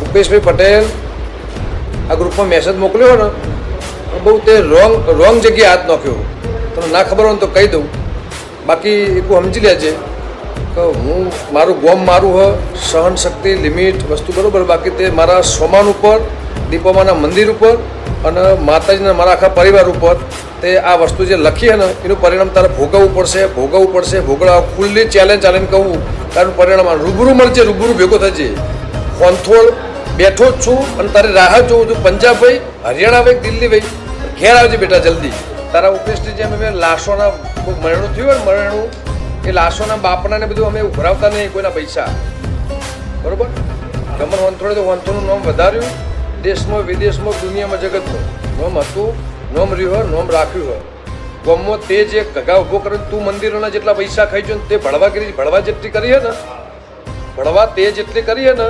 ભૂપેશભાઈ પટેલ આ ગ્રુપમાં મેસેજ મોકલ્યો ને બહુ તે રોંગ જગ્યાએ હાથ નાખ્યો. તમને ના ખબર હોય તો કહી દઉં, બાકી એક સમજી લેજે કે હું મારું ગોમ મારું હ, સહન શક્તિ લિમિટ વસ્તુ બરાબર. બાકી તે મારા સોમાન ઉપર, દીપોમાના મંદિર ઉપર અને માતાજીના મારા આખા પરિવાર ઉપર તે આ વસ્તુ જે લખી છે ને એનું પરિણામ તારે ભોગવવું પડશે. ભોગવવા ખુલ્લી ચેલેન્જ આવીને કહું તારું પરિણામ રૂબરૂ મળશે, રૂબરૂ ભેગો થશે. કોંથોળ બેઠો જ છું અને તારે રાહ જોઉં છું. પંજાબ ભાઈ, હરિયાણા ભાઈ, દિલ્હી ભાઈ, ઘેર આવજે બેટા જલ્દી. તારા ઉપેશની જેમ અમે લાશોના કોઈ મરણું થયું હોય ને મરણું, એ લાશોના બાપના ને બધું અમે ઉભરાવતા નહીં કોઈના પૈસા, બરાબર. ગમન વંથોળે તો વંથોનું નામ વધાર્યું, દેશમાં વિદેશમાં દુનિયામાં જગતમાં નોમ હતું, નોમ રહ્યું હોય, નોમ રાખ્યું હોય. ગમમાં તે જે ઘગા ઊભો કરે તું મંદિરોના જેટલા પૈસા ખાઈ જો ને તે ભળવા જેટલી કરી છે ને, ભળવા તે જેટલી કરી છે ને